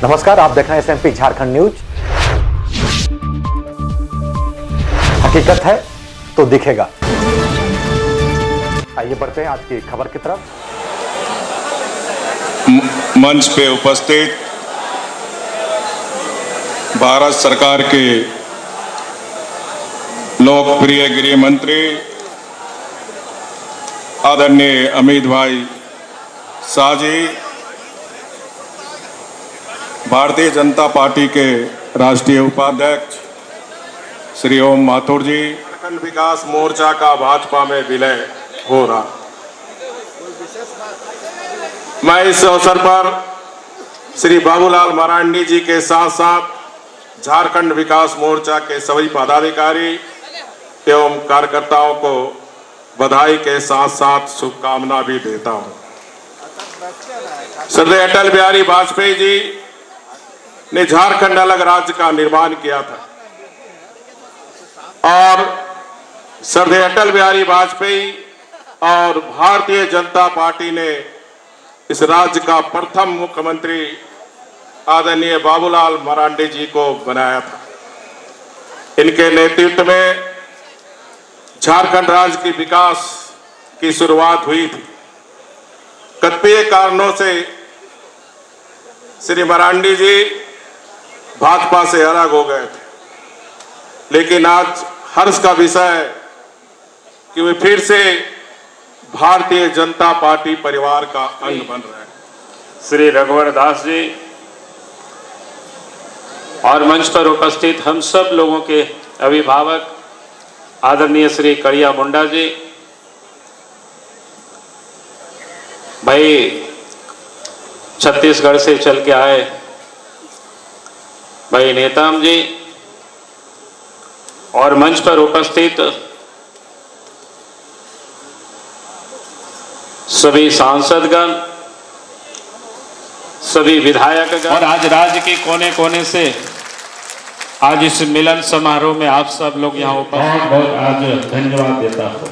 नमस्कार, आप देख रहे हैं एसएमपी झारखंड न्यूज। हकीकत है तो दिखेगा। आइए बढ़ते हैं आज की खबर की तरफ। मंच पे उपस्थित भारत सरकार के लोकप्रिय गृह मंत्री आदरणीय अमित भाई शाह जी, भारतीय जनता पार्टी के राष्ट्रीय उपाध्यक्ष श्री ओम माथुर जी, झारखंड विकास मोर्चा का भाजपा में विलय हो रहा। मैं इस अवसर पर श्री बाबूलाल मरांडी जी के साथ साथ झारखंड विकास मोर्चा के सभी पदाधिकारी एवं कार्यकर्ताओं को बधाई के साथ साथ शुभकामना भी देता हूं। श्री अटल बिहारी वाजपेयी जी ने झारखंड अलग राज्य का निर्माण किया था और श्री अटल बिहारी वाजपेयी और भारतीय जनता पार्टी ने इस राज्य का प्रथम मुख्यमंत्री आदरणीय बाबूलाल मरांडी जी को बनाया था। इनके नेतृत्व में झारखंड राज्य की विकास की शुरुआत हुई थी। कतिपय कारणों से श्री मरांडी जी भाजपा से अलग हो गए थे, लेकिन आज हर्ष का विषय है कि वे फिर से भारतीय जनता पार्टी परिवार का अंग बन रहे हैं। श्री रघुवर दास जी और मंच पर उपस्थित हम सब लोगों के अभिभावक आदरणीय श्री कड़िया मुंडा जी, भाई छत्तीसगढ़ से चल के आए भाई नेताम जी और मंच पर उपस्थित सभी सांसदगण, सभी विधायकगण और आज राज्य के कोने कोने से आज इस मिलन समारोह में आप सब लोग यहाँ उपस्थित, बहुत आज धन्यवाद देता हूँ,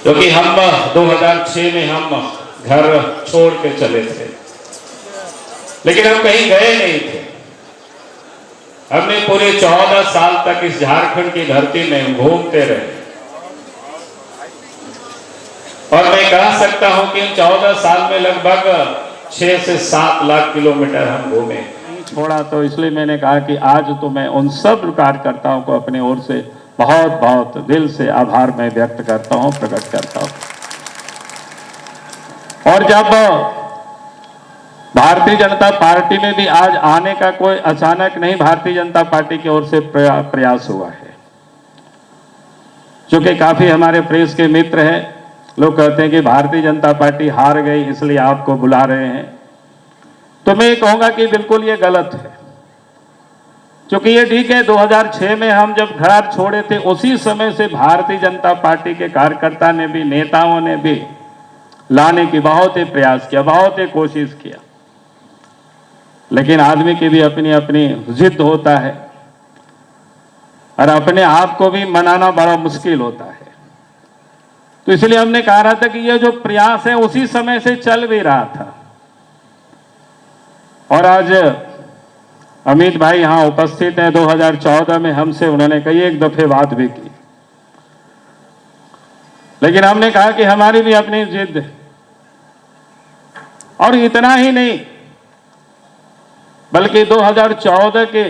क्योंकि हम 2006 में हम घर छोड़ के चले थे, लेकिन हम कहीं गए नहीं थे। हमने पूरे 14 साल तक इस झारखंड की धरती में घूमते रहे और मैं कह सकता हूं कि इन 14 साल में लगभग 6 से 7 लाख किलोमीटर हम घूमे। छोड़ा तो इसलिए मैंने कहा कि आज तो मैं उन सब कार्यकर्ताओं को अपने ओर से बहुत बहुत दिल से आभार मैं व्यक्त करता हूं, प्रकट करता हूं। और जब भारतीय जनता पार्टी में भी आज आने का कोई अचानक नहीं, भारतीय जनता पार्टी की ओर से प्रयास हुआ है। चूंकि काफी हमारे प्रेस के मित्र हैं, लोग कहते हैं कि भारतीय जनता पार्टी हार गई इसलिए आपको बुला रहे हैं, तो मैं ये कहूंगा कि बिल्कुल ये गलत है। क्योंकि ये ठीक है, 2006 में हम जब घर छोड़े थे उसी समय से भारतीय जनता पार्टी के कार्यकर्ता ने भी, नेताओं ने भी लाने की बहुत ही प्रयास किया, बहुत ही कोशिश किया, लेकिन आदमी की भी अपनी अपनी जिद होता है और अपने आप को भी मनाना बड़ा मुश्किल होता है। तो इसलिए हमने कहा रहा था कि ये जो प्रयास है उसी समय से चल भी रहा था। और आज अमित भाई यहां उपस्थित हैं, 2014 में हमसे उन्होंने कई एक दफे बात भी की, लेकिन हमने कहा कि हमारी भी अपनी जिद है। और इतना ही नहीं, बल्कि 2014 के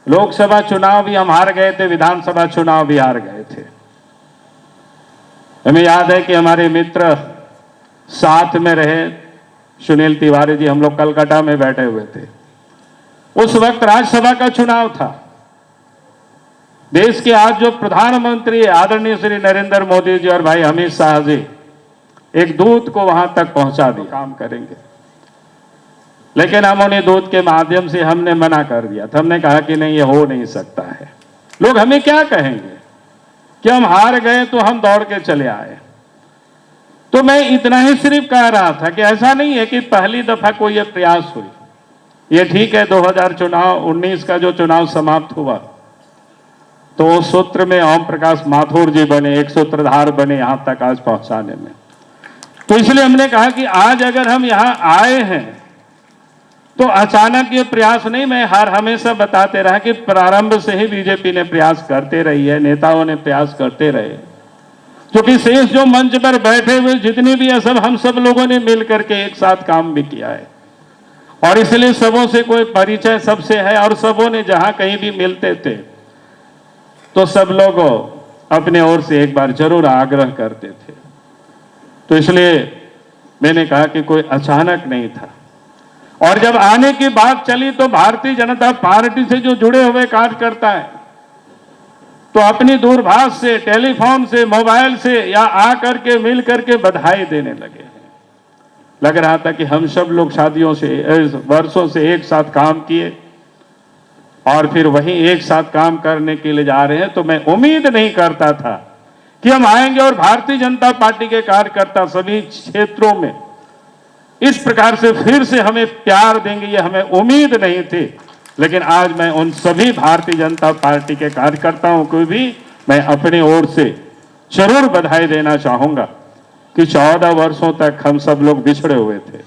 लोकसभा चुनाव भी हम हार गए थे, विधानसभा चुनाव भी हार गए थे। हमें याद है कि हमारे मित्र साथ में रहे, सुनील तिवारी जी, हम लोग कलकत्ता में बैठे हुए थे। उस वक्त राज्यसभा का चुनाव था। देश के आज जो प्रधानमंत्री आदरणीय श्री नरेंद्र मोदी जी और भाई अमित शाह जी एक दूत को वहां तक पहुंचा दी, काम करेंगे, लेकिन हम उन्हें दूत के माध्यम से हमने मना कर दिया था। हमने कहा कि नहीं, ये हो नहीं सकता है। लोग हमें क्या कहेंगे कि हम हार गए तो हम दौड़ के चले आए। तो मैं इतना ही सिर्फ कह रहा था कि ऐसा नहीं है कि पहली दफा कोई ये प्रयास हुई। ये ठीक है, 2019 का जो चुनाव समाप्त हुआ तो उस सूत्र में ओम प्रकाश माथुर जी बने, एक सूत्रधार बने यहां तक आज पहुंचाने में। तो इसलिए हमने कहा कि आज अगर हम यहां आए हैं तो अचानक ये प्रयास नहीं, मैं हर हमेशा बताते रहा कि प्रारंभ से ही बीजेपी ने प्रयास करते रही है, नेताओं ने प्रयास करते रहे, क्योंकि शेष जो मंच पर बैठे हुए जितने भी है सब हम सब लोगों ने मिलकर के एक साथ काम भी किया है, और इसलिए सबों से कोई परिचय सबसे है, और सबों ने जहां कहीं भी मिलते थे तो सब लोग अपने ओर से एक बार जरूर आग्रह करते थे। तो इसलिए मैंने कहा कि कोई अचानक नहीं था, और जब आने की बात चली तो भारतीय जनता पार्टी से जो जुड़े हुए कार्यकर्ता है तो अपनी दूरभाष से, टेलीफोन से, मोबाइल से या आकर के मिल करके बधाई देने लगे हैं। लग रहा था कि हम सब लोग शादियों से, वर्षों से एक साथ काम किए और फिर वहीं एक साथ काम करने के लिए जा रहे हैं। तो मैं उम्मीद नहीं करता था कि हम आएंगे और भारतीय जनता पार्टी के कार्यकर्ता सभी क्षेत्रों में इस प्रकार से फिर से हमें प्यार देंगे, ये हमें उम्मीद नहीं थी। लेकिन आज मैं उन सभी भारतीय जनता पार्टी के कार्यकर्ताओं को भी मैं अपनी ओर से जरूर बधाई देना चाहूंगा कि 14 वर्षों तक हम सब लोग बिछड़े हुए थे।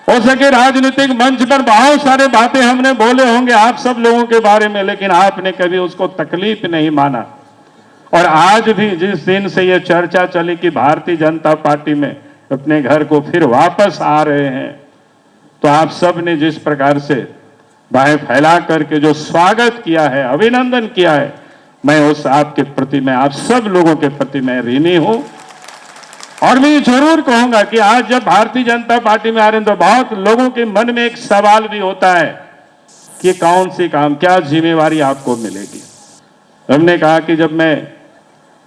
हो सके राजनीतिक मंच पर बहुत सारे बातें हमने बोले होंगे आप सब लोगों के बारे में, लेकिन आपने कभी उसको तकलीफ नहीं माना। और आज भी जिस दिन से यह चर्चा चली कि भारतीय जनता पार्टी में अपने घर को फिर वापस आ रहे हैं, तो आप सब ने जिस प्रकार से बाहें फैला करके जो स्वागत किया है, अभिनंदन किया है, मैं उस आपके प्रति, मैं आप सब लोगों के प्रति मैं ऋणी हूं। और मैं जरूर कहूंगा कि आज जब भारतीय जनता पार्टी में आ रहे हैं तो बहुत लोगों के मन में एक सवाल भी होता है कि कौन सी काम, क्या जिम्मेवारी आपको मिलेगी। हमने कहा कि जब मैं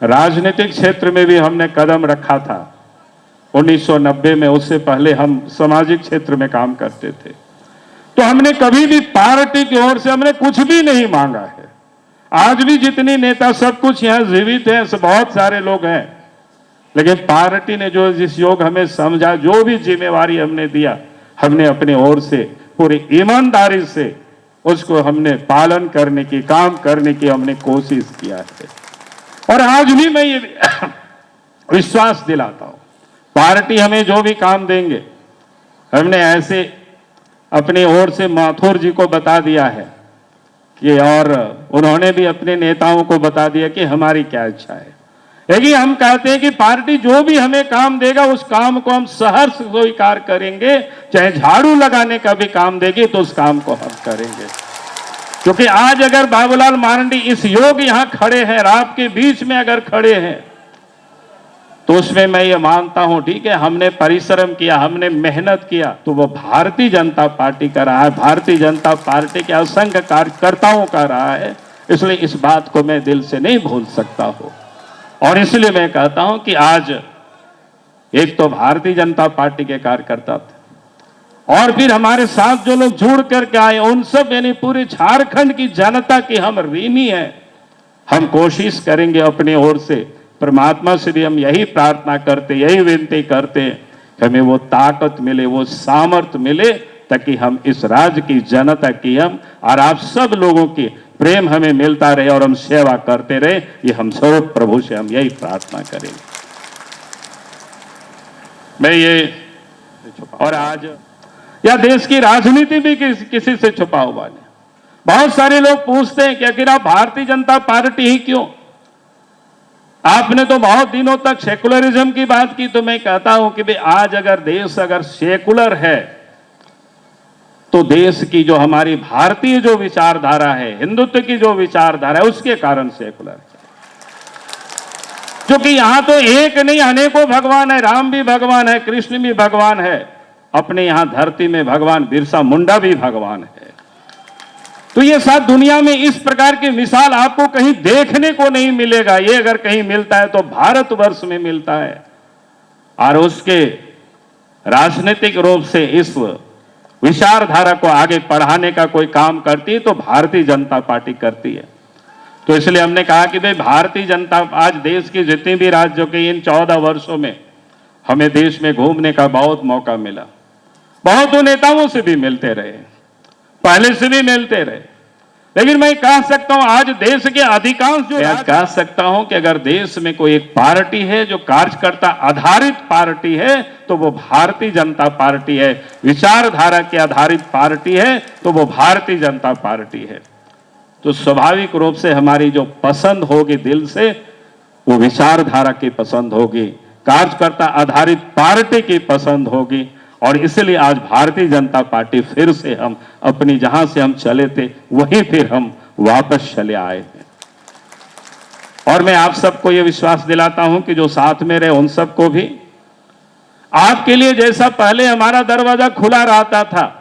राजनीतिक क्षेत्र में भी हमने कदम रखा था 1990 में, उससे पहले हम सामाजिक क्षेत्र में काम करते थे, तो हमने कभी भी पार्टी की ओर से हमने कुछ भी नहीं मांगा है। आज भी जितनी नेता सब कुछ यहाँ जीवित है, बहुत सारे लोग हैं, लेकिन पार्टी ने जो जिस योग हमें समझा, जो भी जिम्मेवारी हमने दिया, हमने अपने ओर से पूरी ईमानदारी से उसको हमने पालन करने की, काम करने की हमने कोशिश किया है। और आज भी मैं ये विश्वास दिलाता हूं, पार्टी हमें जो भी काम देंगे, हमने ऐसे अपनी ओर से माथुर जी को बता दिया है कि, और उन्होंने भी अपने नेताओं को बता दिया कि हमारी क्या इच्छा है। लेकिन हम कहते हैं कि पार्टी जो भी हमें काम देगा उस काम को हम सहर्ष स्वीकार करेंगे, चाहे झाड़ू लगाने का भी काम देगी तो उस काम को हम करेंगे। क्योंकि आज अगर बाबूलाल मारंडी इस योग यहां खड़े हैं, आपके बीच में अगर खड़े हैं, तो उसमें मैं ये मानता हूं, ठीक है, हमने परिश्रम किया, हमने मेहनत किया, तो वो भारतीय जनता पार्टी का रहा है, भारतीय जनता पार्टी के असंख्य कार्यकर्ताओं का रहा है। इसलिए इस बात को मैं दिल से नहीं भूल सकता हूं। और इसलिए मैं कहता हूं कि आज एक तो भारतीय जनता पार्टी के कार्यकर्ता थे, और फिर हमारे साथ जो लोग जुड़ करके आए, उन सब यानी पूरे झारखंड की जनता की हम ऋणी हैं। हम कोशिश करेंगे अपनी ओर से, परमात्मा से भी हम यही प्रार्थना करते, यही विनती करते हैं कि हमें वो ताकत मिले, वो सामर्थ्य मिले, ताकि हम इस राज्य की जनता की, हम और आप सब लोगों की प्रेम हमें मिलता रहे और हम सेवा करते रहे। ये हम सर्व प्रभु से हम यही प्रार्थना करेंगे। मैं ये, और आज या देश की राजनीति भी किसी से छुपा हुआ नहीं। बहुत सारे लोग पूछते हैं कि आखिर आप भारतीय जनता पार्टी ही क्यों? आपने तो बहुत दिनों तक सेकुलरिज्म की बात की, तो मैं कहता हूं कि भाई आज अगर देश अगर सेकुलर है तो देश की जो हमारी भारतीय जो विचारधारा है, हिंदुत्व की जो विचारधारा है, उसके कारण सेकुलर है। क्योंकि यहां तो एक नहीं अनेकों भगवान है, राम भी भगवान है, कृष्ण भी भगवान है, अपने यहां धरती में भगवान बिरसा मुंडा भी भगवान है। तो ये साथ दुनिया में इस प्रकार की मिसाल आपको कहीं देखने को नहीं मिलेगा। ये अगर कहीं मिलता है तो भारतवर्ष में मिलता है, और उसके राजनीतिक रूप से इस विचारधारा को आगे बढ़ाने का कोई काम करती है तो भारतीय जनता पार्टी करती है। तो इसलिए हमने कहा कि भाई भारतीय जनता, आज देश के जितने भी राज्यों के इन 14 वर्षों में हमें देश में घूमने का बहुत मौका मिला, बहुत नेताओं से भी मिलते रहे, पहले से भी मिलते रहे, लेकिन मैं कह सकता हूं आज देश के अधिकांश जो मैं कह सकता हूं कि अगर देश में कोई एक पार्टी है जो कार्यकर्ता आधारित पार्टी है तो वो भारतीय जनता पार्टी है, विचारधारा के आधारित पार्टी है तो वो भारतीय जनता पार्टी है। तो स्वाभाविक रूप से हमारी जो पसंद होगी दिल से वो विचारधारा की पसंद होगी, कार्यकर्ता आधारित पार्टी की पसंद होगी। और इसलिए आज भारतीय जनता पार्टी फिर से हम अपनी जहां से हम चले थे वहीं फिर हम वापस चले आए हैं। और मैं आप सबको यह विश्वास दिलाता हूं कि जो साथ में रहे उन सबको भी आपके लिए जैसा पहले हमारा दरवाजा खुला रहता था,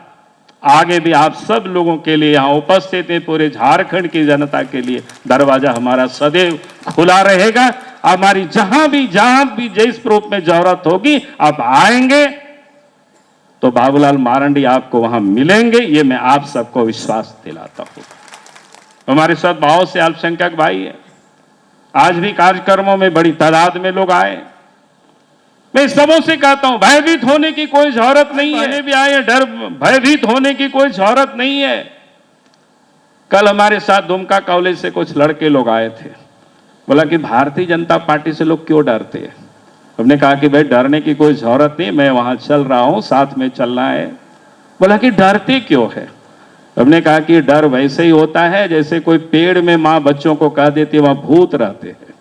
आगे भी आप सब लोगों के लिए यहां उपस्थित है पूरे झारखंड की जनता के लिए दरवाजा हमारा सदैव खुला रहेगा। हमारी जहां भी जिस रूप में जरूरत होगी आप आएंगे तो बाबूलाल मारंडी आपको वहां मिलेंगे, ये मैं आप सबको विश्वास दिलाता हूं। हमारे साथ बहुत से अल्पसंख्यक भाई हैं, आज भी कार्यक्रमों में बड़ी तादाद में लोग आए। मैं सबों से कहता हूं भयभीत होने की कोई जरूरत नहीं है, पहले भी आए डर भयभीत होने की कोई जरूरत नहीं है। कल हमारे साथ दुमका कॉलेज से कुछ लड़के लोग आए थे, बोला कि भारतीय जनता पार्टी से लोग क्यों डरते हैं। हमने कहा कि भाई डरने की कोई जरूरत नहीं, मैं वहां चल रहा हूं, साथ में चलना है। बोला कि डरते क्यों है। हमने कहा कि डर वैसे ही होता है जैसे कोई पेड़ में मां बच्चों को कह देती है वहां भूत रहते हैं,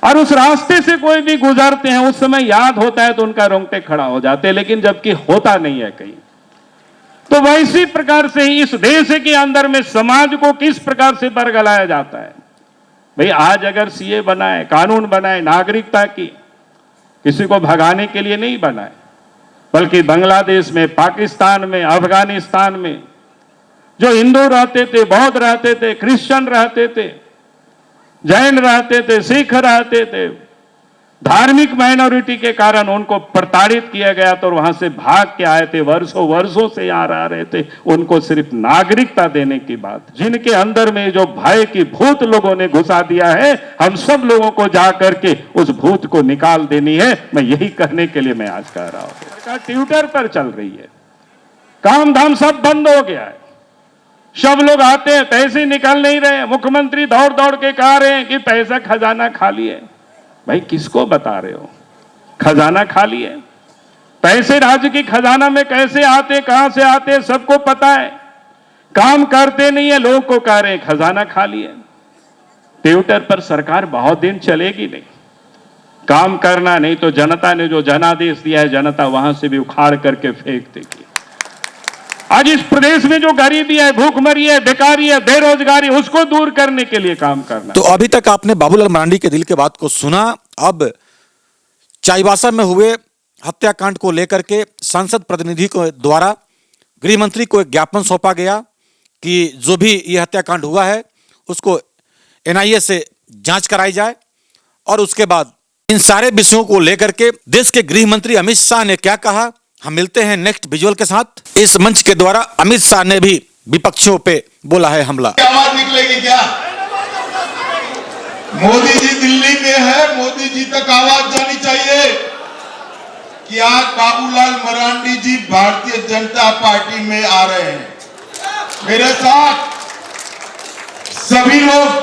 और उस रास्ते से कोई भी गुजरते हैं उस समय याद होता है तो उनका रोंगटे खड़ा हो जाते हैं, लेकिन जबकि होता नहीं है कहीं। तो वैसी प्रकार से ही इस देश के अंदर में समाज को किस प्रकार से बरगलाया जाता है। भाई आज अगर सीए बनाए, कानून बनाए नागरिकता की, किसी को भगाने के लिए नहीं बनाए, बल्कि बांग्लादेश में, पाकिस्तान में, अफगानिस्तान में जो हिंदू रहते थे, बौद्ध रहते थे, क्रिश्चियन रहते थे, जैन रहते थे, सिख रहते थे, धार्मिक माइनॉरिटी के कारण उनको प्रताड़ित किया गया तो वहां से भाग के आए थे, वर्षों वर्षों से यहाँ रह रहे थे, उनको सिर्फ नागरिकता देने की बात। जिनके अंदर में जो भय की भूत लोगों ने घुसा दिया है, हम सब लोगों को जा करके उस भूत को निकाल देनी है। मैं यही कहने के लिए मैं आज कह रहा हूं। सरकार ट्विटर पर चल रही है, काम धाम सब बंद हो गया है, सब लोग आते हैं पैसे निकल नहीं रहे, मुख्यमंत्री दौड़ दौड़ के कह रहे हैं कि पैसा खजाना खाली है। भाई किसको बता रहे हो खजाना खाली है? पैसे राज्य की खजाना में कैसे आते, कहां से आते, सबको पता है। काम करते नहीं है, लोगों को कह रहे हैं खजाना खाली है। ट्विटर पर सरकार बहुत दिन चलेगी नहीं, काम करना नहीं तो जनता ने जो जनादेश दिया है जनता वहां से भी उखाड़ करके फेंक देगी। आज इस प्रदेश में जो गरीबी है, भूखमरी है, बेकारी है, बेरोजगारी, उसको दूर करने के लिए काम करना। तो अभी तक आपने बाबूलाल मरांडी के दिल की बात को सुना। अब चाईबासा में हुए हत्याकांड को लेकर के संसद प्रतिनिधि को द्वारा गृह मंत्री को एक ज्ञापन सौंपा गया कि जो भी ये हत्याकांड हुआ है उसको एनआईए से जांच कराई जाए। और उसके बाद इन सारे विषयों को लेकर के देश के गृह मंत्री अमित शाह ने क्या कहा, हम मिलते हैं नेक्स्ट विजुअल के साथ। इस मंच के द्वारा अमित शाह ने भी विपक्षियों पे बोला है हमला। आवाज निकलेगी क्या? मोदी जी दिल्ली में है, मोदी जी तक आवाज जानी चाहिए कि आज बाबूलाल मरांडी जी भारतीय जनता पार्टी में आ रहे हैं। मेरे साथ सभी लोग